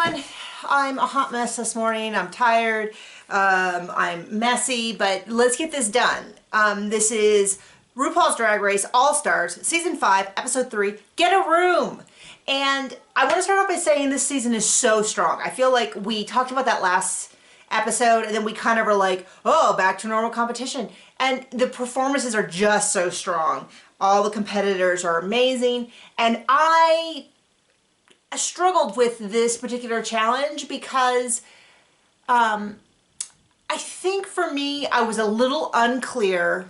everyone. I'm a hot mess this morning. I'm tired. I'm messy, but let's get this done. This is RuPaul's Drag Race All-Stars, Season 5, Episode 3, Get a Room. And I want to start off by saying this season is so strong. I feel like we talked about that last episode, and then we kind of were like, oh, back to normal competition. And the performances are just so strong. All the competitors are amazing. And I struggled with this particular challenge because I think for me, I was a little unclear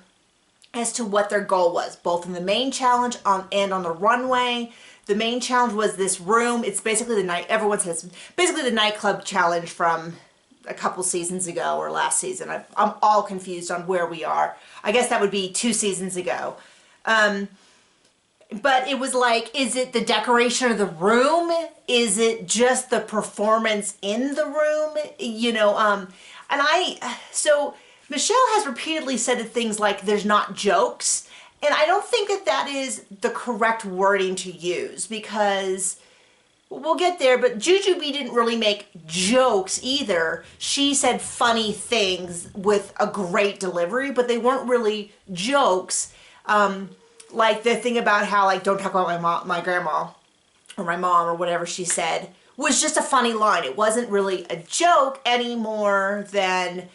as to what their goal was, both in the main challenge and on the runway. The main challenge was this room. It's basically everyone says, basically the nightclub challenge from a couple seasons ago or last season. I'm all confused on where we are. I guess that would be 2 seasons ago. But it was like, is it the decoration of the room? Is it just the performance in the room? You know, so Michelle has repeatedly said things like, there's not jokes. And I don't think that that is the correct wording to use, because we'll get there, but Jujubee didn't really make jokes either. She said funny things with a great delivery, but they weren't really jokes. Like the thing about how, like, don't talk about my grandma or my mom or whatever she said was just a funny line. It wasn't really a joke any more than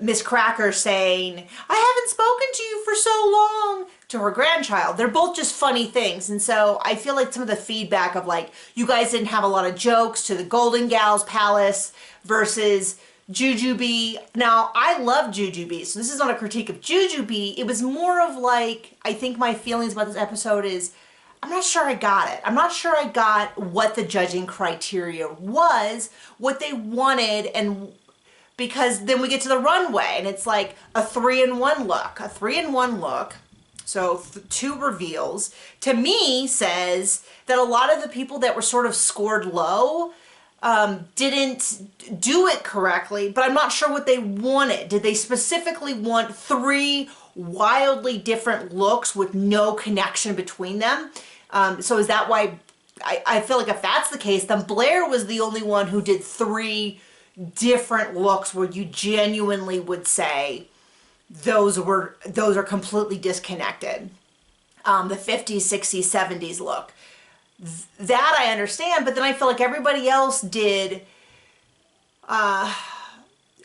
Miss Cracker saying, I haven't spoken to you for so long, to her grandchild. They're both just funny things. And so I feel like some of the feedback of like, you guys didn't have a lot of jokes to the Golden Gals Palace versus Jujubee. Now, I love Jujubee, so this is not a critique of Jujubee. It was more of like, I think my feelings about this episode is, I'm not sure I got it. I'm not sure I got what the judging criteria was, what they wanted, and because then we get to the runway and it's like a 3-in-1 look. A 3-in-1 look, so 2 reveals, to me says that a lot of the people that were sort of scored low didn't do it correctly, but I'm not sure what they wanted. Did they specifically want 3 wildly different looks with no connection between them? So is that why, I feel like if that's the case, then Blair was the only one who did 3 different looks where you genuinely would say those are completely disconnected. The 50s, 60s, 70s look. That I understand, but then I feel like everybody else did a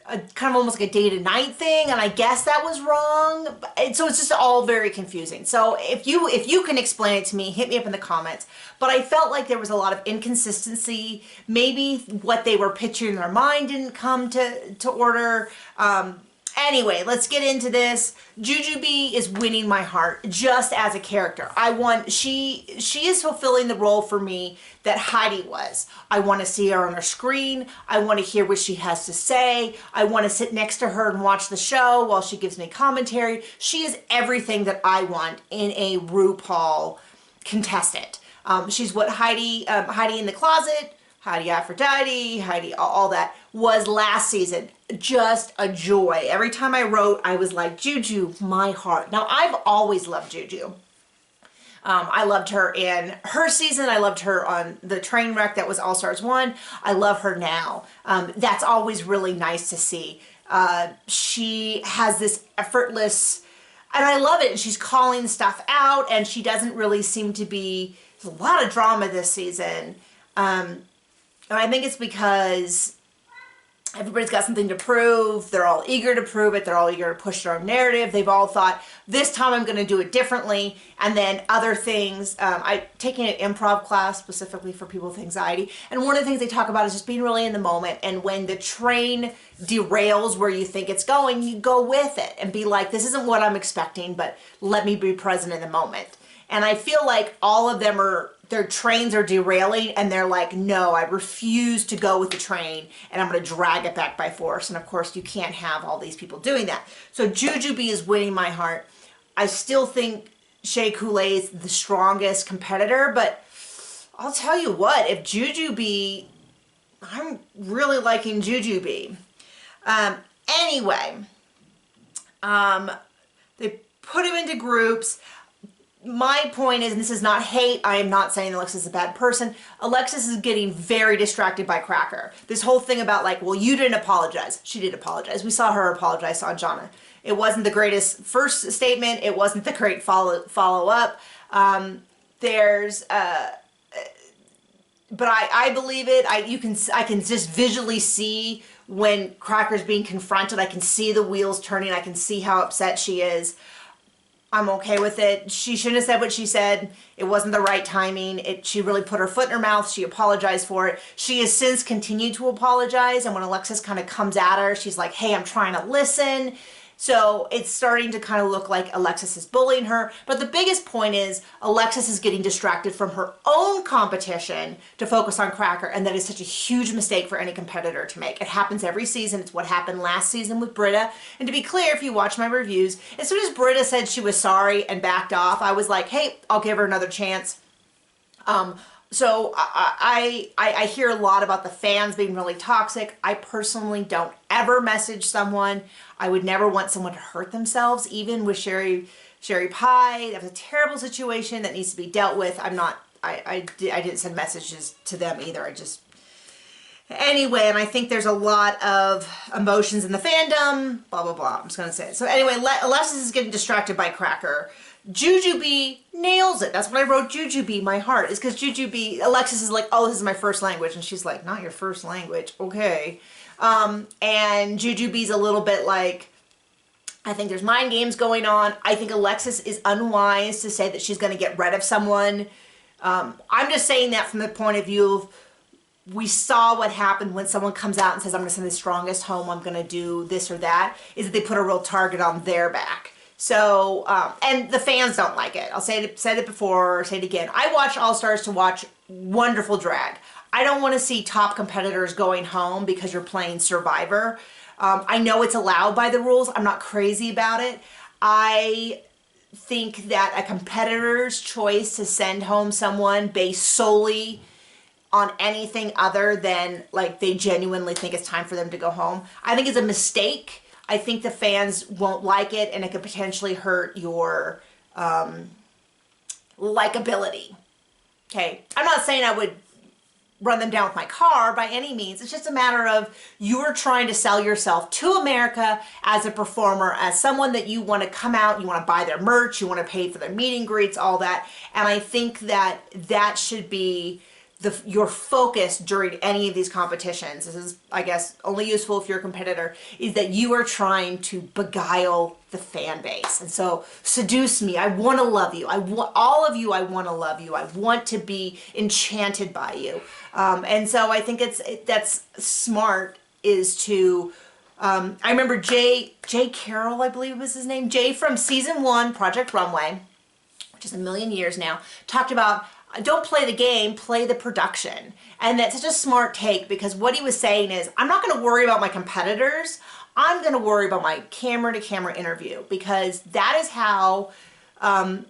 kind of almost like a day to night thing, and I guess that was wrong. And so it's just all very confusing. So if you can explain it to me, hit me up in the comments. But I felt like there was a lot of inconsistency. Maybe what they were picturing in their mind didn't come to order. Anyway, let's get into this. Jujubee is winning my heart just as a character. She is fulfilling the role for me that Heidi was. I want to see her on her screen. I want to hear what she has to say. I want to sit next to her and watch the show while she gives me commentary. She is everything that I want in a RuPaul contestant. She's what Heidi in the Closet, Heidi Aphrodite, Heidi, all that was last season. Just a joy. Every time I wrote, I was like, Juju, my heart. Now, I've always loved Juju. I loved her in her season. I loved her on the train wreck that was All Stars 1. I love her now. That's always really nice to see. She has this effortless, and I love it. She's calling stuff out, and she doesn't really seem to be, there's a lot of drama this season. And I think it's because everybody's got something to prove. They're all eager to prove it. They're all eager to push their own narrative. They've all thought, this time I'm going to do it differently. And then other things, I'm taking an improv class specifically for people with anxiety. And one of the things they talk about is just being really in the moment. And when the train derails where you think it's going, you go with it and be like, this isn't what I'm expecting, but let me be present in the moment. And I feel like all of them their trains are derailing, and they're like, no, I refuse to go with the train, and I'm going to drag it back by force. And of course, you can't have all these people doing that. So Jujubee is winning my heart. I still think Shea Coulee is the strongest competitor, but I'll tell you what, if Jujubee, I'm really liking Jujubee. Anyway, they put him into groups. my point is, and this is not hate, I am not saying Alexis is a bad person. Alexis is getting very distracted by Cracker. This whole thing about like, well, you didn't apologize. She did apologize. We saw her apologize to Anjana. It wasn't the greatest first statement. It wasn't the great follow up. But I believe it. I can just visually see when Cracker's being confronted. I can see the wheels turning. I can see how upset she is. I'm okay with it. She shouldn't have said what she said. It wasn't the right timing. She really put her foot in her mouth. She apologized for it. She has since continued to apologize. And when Alexis kind of comes at her, she's like, hey, I'm trying to listen. So it's starting to kind of look like Alexis is bullying her. But the biggest point is Alexis is getting distracted from her own competition to focus on Cracker. And that is such a huge mistake for any competitor to make. It happens every season. It's what happened last season with Britta. And to be clear, if you watch my reviews, as soon as Britta said she was sorry and backed off, I was like, hey, I'll give her another chance. So I hear a lot about the fans being really toxic. I personally don't ever message someone. I would never want someone to hurt themselves, even with Sherry Pie. That was a terrible situation that needs to be dealt with. I didn't send messages to them either. Anyway, and I think there's a lot of emotions in the fandom, blah, blah, blah. I'm just going to say it. So anyway, Alexis is getting distracted by Cracker. Jujubee nails it. That's what I wrote Jujubee, my heart. Is because Jujubee, Alexis is like, oh, this is my first language. And she's like, not your first language. Okay. And Jujubee's a little bit like, I think there's mind games going on. I think Alexis is unwise to say that she's going to get rid of someone. I'm just saying that from the point of view of, we saw what happened when someone comes out and says, I'm going to send the strongest home, I'm going to do this or that, is that they put a real target on their back. So, and the fans don't like it. I'll said it before, say it again. I watch All Stars to watch wonderful drag. I don't want to see top competitors going home because you're playing Survivor. I know it's allowed by the rules. I'm not crazy about it. I think that a competitor's choice to send home someone based solely on anything other than like they genuinely think it's time for them to go home, I think it's a mistake. I think the fans won't like it, and it could potentially hurt your likability. Okay, I'm not saying I would run them down with my car by any means. It's just a matter of you are trying to sell yourself to America as a performer, as someone that you want to come out, you want to buy their merch, you want to pay for their meet and greets, all that. And I think that that should be your focus during any of these competitions. This is, I guess, only useful if you're a competitor, is that you are trying to beguile the fan base. And so seduce me. I want to love you. I want all of you. I want to love you. I want to be enchanted by you. And so I think that's smart, is to, I remember Jay Carroll, I believe was his name, Jay from season 1, Project Runway, which is a million years now, talked about, don't play the game, play the production. And that's such a smart take, because what he was saying is, I'm not going to worry about my competitors. I'm going to worry about my camera-to-camera interview, because that is how,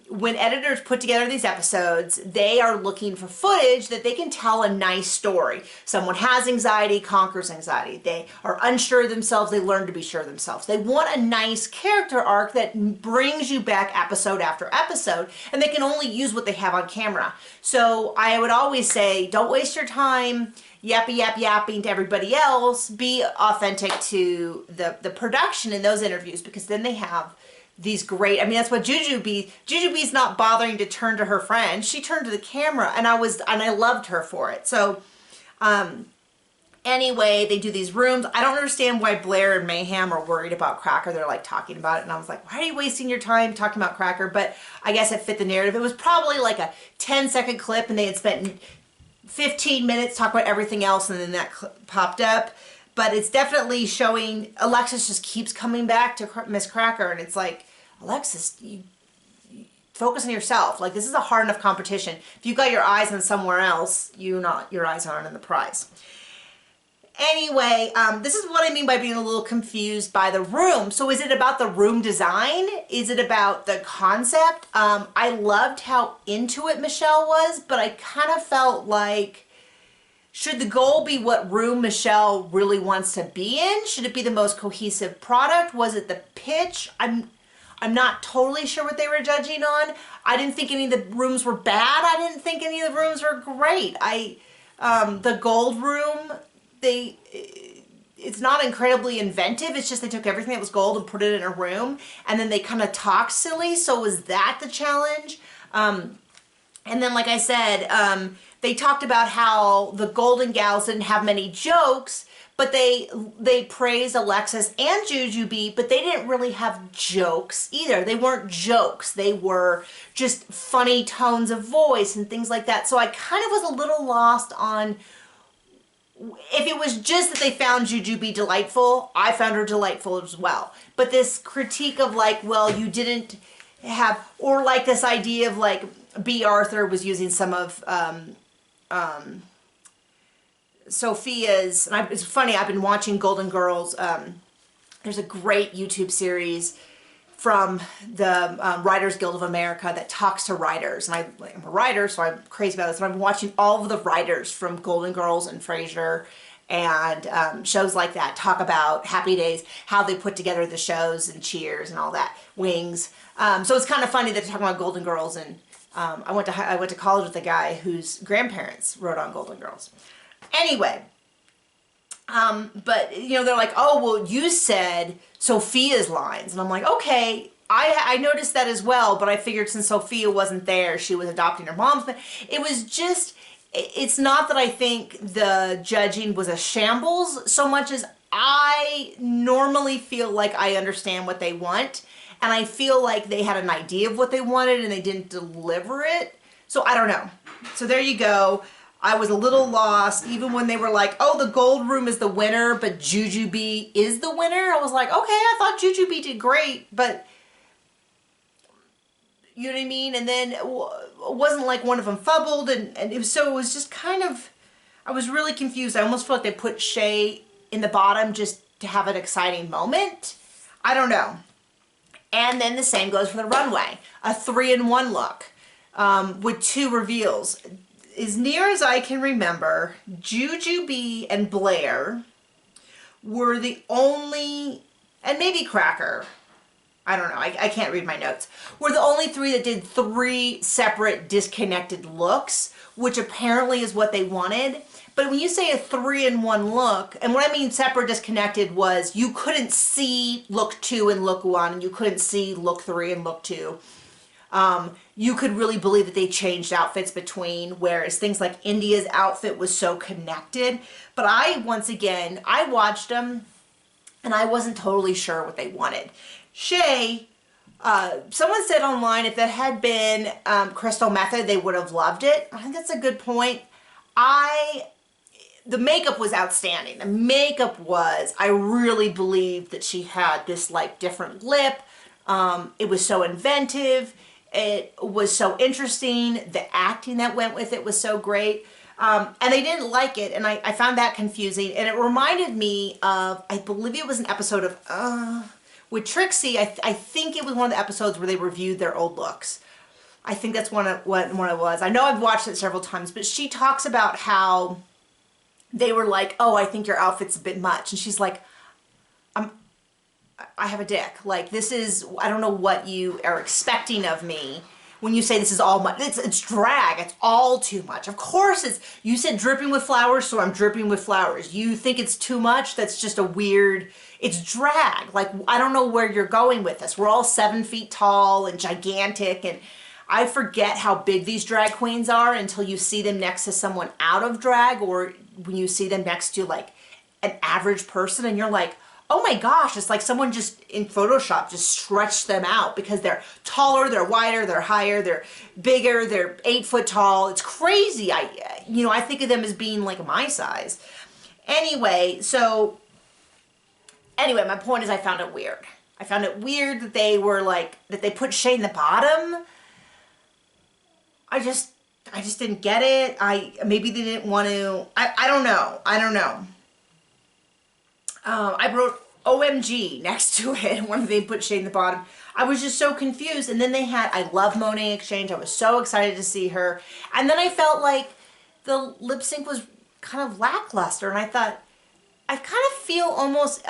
when editors put together these episodes, they are looking for footage that they can tell a nice story. Someone has anxiety, conquers anxiety. They are unsure of themselves, they learn to be sure of themselves. They want a nice character arc that brings you back episode after episode, and they can only use what they have on camera. So I would always say, don't waste your time yapping to everybody else. Be authentic to the production in those interviews, because then they have these great, I mean, that's what Jujubee's not bothering to turn to her friend. She turned to the camera, and I loved her for it. So, anyway, they do these rooms. I don't understand why Blair and Mayhem are worried about Cracker. They're like talking about it, and I was like, why are you wasting your time talking about Cracker? But I guess it fit the narrative. It was probably like a 10-second clip, and they had spent 15 minutes talking about everything else, and then that popped up. But it's definitely showing, Alexis just keeps coming back to Miss Cracker, and it's like, Alexis, you focus on yourself. Like, this is a hard enough competition. If you've got your eyes on somewhere else, your eyes aren't on the prize. Anyway, this is what I mean by being a little confused by the room. So is it about the room design? Is it about the concept? I loved how into it Michelle was, but I kind of felt like, should the goal be what room Michelle really wants to be in? Should it be the most cohesive product? Was it the pitch? I'm not totally sure what they were judging on. I didn't think any of the rooms were bad. I didn't think any of the rooms were great. The gold room, it's not incredibly inventive. It's just they took everything that was gold and put it in a room, and then they kind of talked silly. So was that the challenge? And then, like I said, they talked about how the Golden Gals didn't have many jokes, but they praised Alexis and Jujubee, but they didn't really have jokes either. They weren't jokes. They were just funny tones of voice and things like that. So I kind of was a little lost on if it was just that they found Jujubee delightful. I found her delightful as well. But this critique of like, well, you didn't have, or like this idea of like B. Arthur was using some of Sophia's, and it's funny, I've been watching Golden Girls. There's a great YouTube series from the Writers Guild of America that talks to writers, and I'm a writer, so I'm crazy about this, and I've been watching all of the writers from Golden Girls and Frasier and shows like that talk about Happy Days, how they put together the shows, and Cheers and all that, Wings. So it's kind of funny that they're talking about Golden Girls, and I went to college with a guy whose grandparents wrote on Golden Girls. Anyway, but you know, they're like, oh, well, you said Sophia's lines, and I'm like, okay, I noticed that as well, but I figured since Sophia wasn't there, she was adopting her mom's. It was just, it's not that I think the judging was a shambles so much as I normally feel like I understand what they want, and I feel like they had an idea of what they wanted and they didn't deliver it. So I don't know. So there you go. I was a little lost, even when they were like, oh, the gold room is the winner, but Jujubee is the winner. I was like, okay, I thought Jujubee did great, but you know what I mean? And then it wasn't like one of them fumbled, and it was just kind of, I was really confused. I almost felt like they put Shay in the bottom just to have an exciting moment. I don't know. And then the same goes for the runway. A 3-in-1 look with 2 reveals. As near as I can remember, Jujubee and Blair were the only, and maybe Cracker, I don't know, I can't read my notes, were the only 3 that did 3 separate disconnected looks, which apparently is what they wanted. But when you say a 3-in-1 look, and what I mean separate disconnected was you couldn't see look 2 and look 1, and you couldn't see look 3 and look 2. You could really believe that they changed outfits between, whereas things like India's outfit was so connected. But once again, I watched them and I wasn't totally sure what they wanted. Shay, someone said online if that had been Crystal Method, they would have loved it. I think that's a good point. The makeup was outstanding. The makeup was, I really believed that she had this like different lip. It was so inventive. It was so interesting. The acting that went with it was so great. And they didn't like it, and I found that confusing. And it reminded me of, I believe it was an episode of, with Trixie, I think it was one of the episodes where they reviewed their old looks. I think that's what it was. I know I've watched it several times, but she talks about how they were like, oh, I think your outfit's a bit much. And she's like, I have a dick. Like, this is, I don't know what you are expecting of me when you say this is all much. It's drag. It's all too much. Of course it's, you said dripping with flowers, so I'm dripping with flowers. You think it's too much? That's just a weird, it's drag. Like, I don't know where you're going with this. We're all 7 feet tall and gigantic, and I forget how big these drag queens are until you see them next to someone out of drag, or when you see them next to like an average person and you're like, oh my gosh, it's like someone just in Photoshop just stretched them out because they're taller, they're wider, they're higher, they're bigger, they're 8 foot tall. It's crazy. I think of them as being like my size. Anyway, my point is I found it weird. I found it weird that they were like, that they put Shay in the bottom. I just didn't get it. Maybe they didn't want to, I don't know. I wrote OMG next to it when they put Shay in the bottom. I was just so confused. And then they had, I love Monet Exchange. I was so excited to see her. And then I felt like the lip sync was kind of lackluster. And I thought, I kind of feel almost,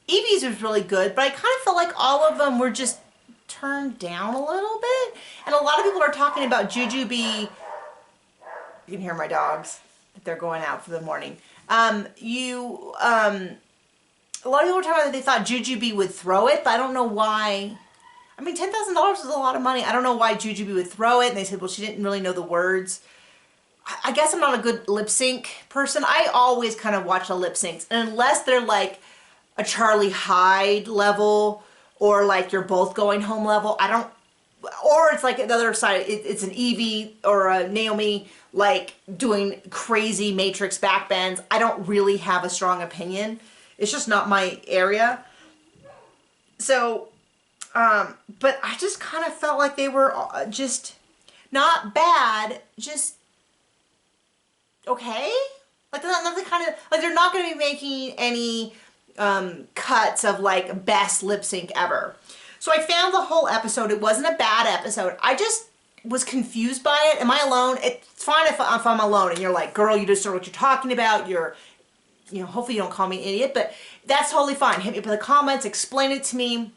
Evie's was really good, but I kind of felt like all of them were just turned down a little bit. And a lot of people are talking about Jujubee. You can hear my dogs if they're going out for the morning. A lot of people were talking about that they thought Jujubee would throw it, but I don't know why. I mean, $10,000 is a lot of money. I don't know why Jujubee would throw it. And they said, well, she didn't really know the words. I guess I'm not a good lip sync person. I always kind of watch the lip syncs. And unless they're like a Charlie Hyde level or like you're both going home level, I don't, or it's like the other side, it's an Evie or a Naomi like doing crazy Matrix backbends. I don't really have a strong opinion. It's just not my area. So, but I just kind of felt like they were just not bad, just okay. Like they're not the kind of, like they're not going to be making any cuts of like best lip sync ever. So I found the whole episode. It wasn't a bad episode. I just was confused by it. Am I alone? It's fine if I'm alone and you're like, girl, you just know what you're talking about. You're, you know, hopefully you don't call me an idiot, but that's totally fine. Hit me up in the comments, explain it to me.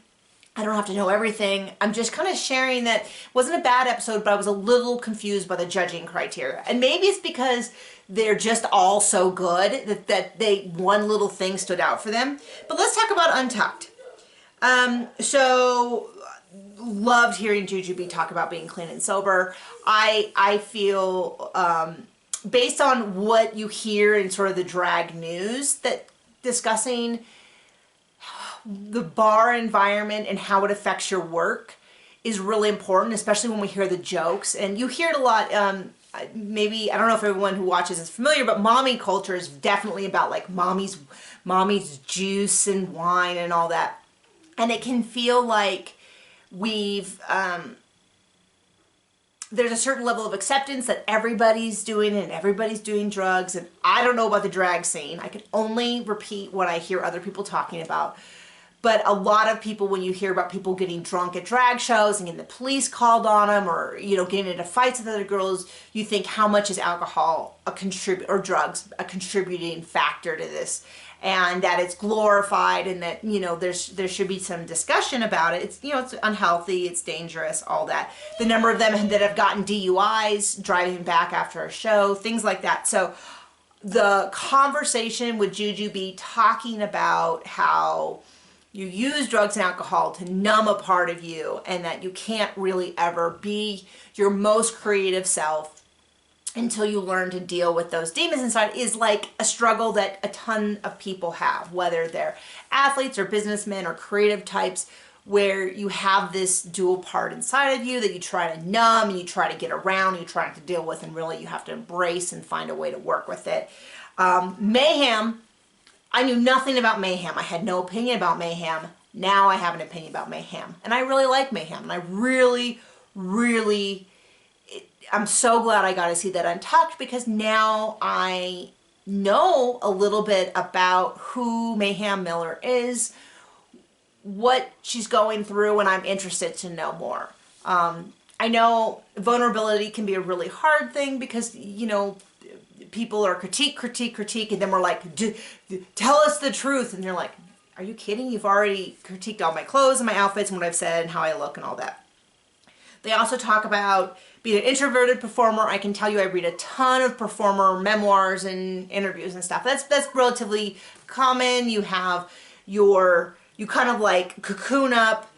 I don't have to know everything. I'm just kind of sharing that it wasn't a bad episode, but I was a little confused by the judging criteria. And maybe it's because they're just all so good that they one little thing stood out for them. But let's talk about Untucked. So loved hearing Jujubee talk about being clean and sober. I feel based on what you hear in sort of the drag news that discussing the bar environment and how it affects your work is really important, especially when we hear the jokes. And you hear it a lot, maybe, I don't know if everyone who watches is familiar, but mommy culture is definitely about like mommy's juice and wine and all that. And it can feel like we've, there's a certain level of acceptance that everybody's doing it and everybody's doing drugs. And I don't know about the drag scene. I can only repeat what I hear other people talking about. But a lot of people, when you hear about people getting drunk at drag shows and getting the police called on them, or you know, getting into fights with other girls, you think, how much is alcohol or drugs a contributing factor to this, and that it's glorified, and that, you know, there should be some discussion about it. It's, you know, it's unhealthy, it's dangerous, all that. The number of them that have gotten DUIs driving back after a show, things like that. So the conversation with Jujubee talking about how you use drugs and alcohol to numb a part of you, and that you can't really ever be your most creative self until you learn to deal with those demons inside, is like a struggle that a ton of people have, whether they're athletes or businessmen or creative types, where you have this dual part inside of you that you try to numb and you try to get around, you try not to deal with, and really you have to embrace and find a way to work with it. Mayhem. I knew nothing about Mayhem. I had no opinion about Mayhem. Now I have an opinion about Mayhem. And I really like Mayhem. And I really, really, I'm so glad I got to see that Untucked, because now I know a little bit about who Mayhem Miller is, what she's going through, and I'm interested to know more. I know vulnerability can be a really hard thing because, you know, people are critique, and then we're like, tell us the truth. And you're like, are you kidding? You've already critiqued all my clothes and my outfits and what I've said and how I look and all that. They also talk about being an introverted performer. I can tell you I read a ton of performer memoirs and interviews and stuff. That's relatively common. You have you kind of like cocoon up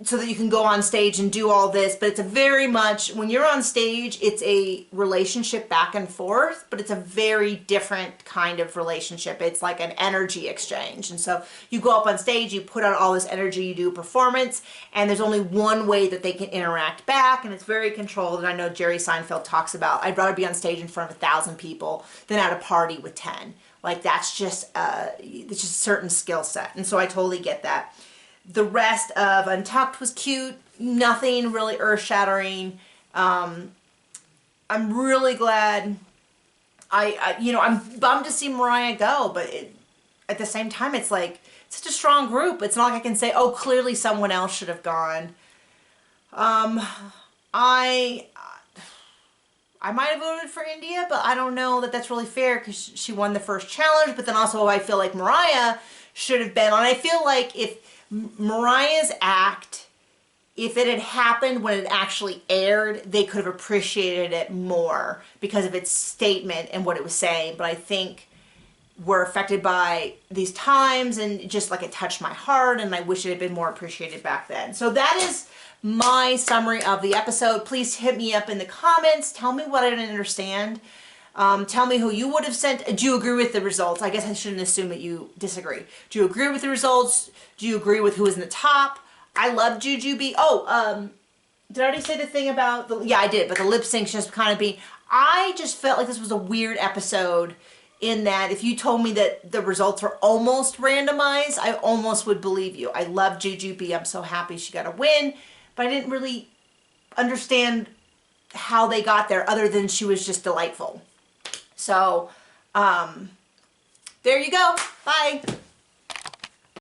so that you can go on stage and do all this, but it's a very much, when you're on stage, it's a relationship back and forth, but it's a very different kind of relationship. It's like an energy exchange. And so you go up on stage, you put out all this energy, you do a performance, and there's only one way that they can interact back, and it's very controlled. And I know Jerry Seinfeld talks about, I'd rather be on stage in front of 1,000 people than at a party with 10. Like that's just, it's just a certain skill set. And so I totally get that. The rest of Untucked was cute, nothing really earth-shattering. I'm really glad. You know, I'm bummed to see Mariah go, but at the same time, it's like it's such a strong group. It's not like I can say, oh, clearly someone else should have gone. I might have voted for India, but I don't know that that's really fair because she won the first challenge. But then also, I feel like Mariah should have been on. I feel like if Mariah's act if it had happened when it actually aired, they could have appreciated it more because of its statement and what it was saying. But I think we're affected by these times, and just like it touched my heart, and I wish it had been more appreciated back then. So that is my summary of the episode. Please hit me up in the comments. Tell me what I didn't understand. Tell me who you would have sent. Do you agree with the results? I guess I shouldn't assume that you disagree. Do you agree with the results? Do you agree with who was in the top? I love Jujubee. Oh, did I already say the thing about the, yeah, I did, but the lip syncs just kind of being, I just felt like this was a weird episode in that if you told me that the results were almost randomized, I almost would believe you. I love Jujubee. I'm so happy she got a win, but I didn't really understand how they got there other than she was just delightful. So, there you go. Bye.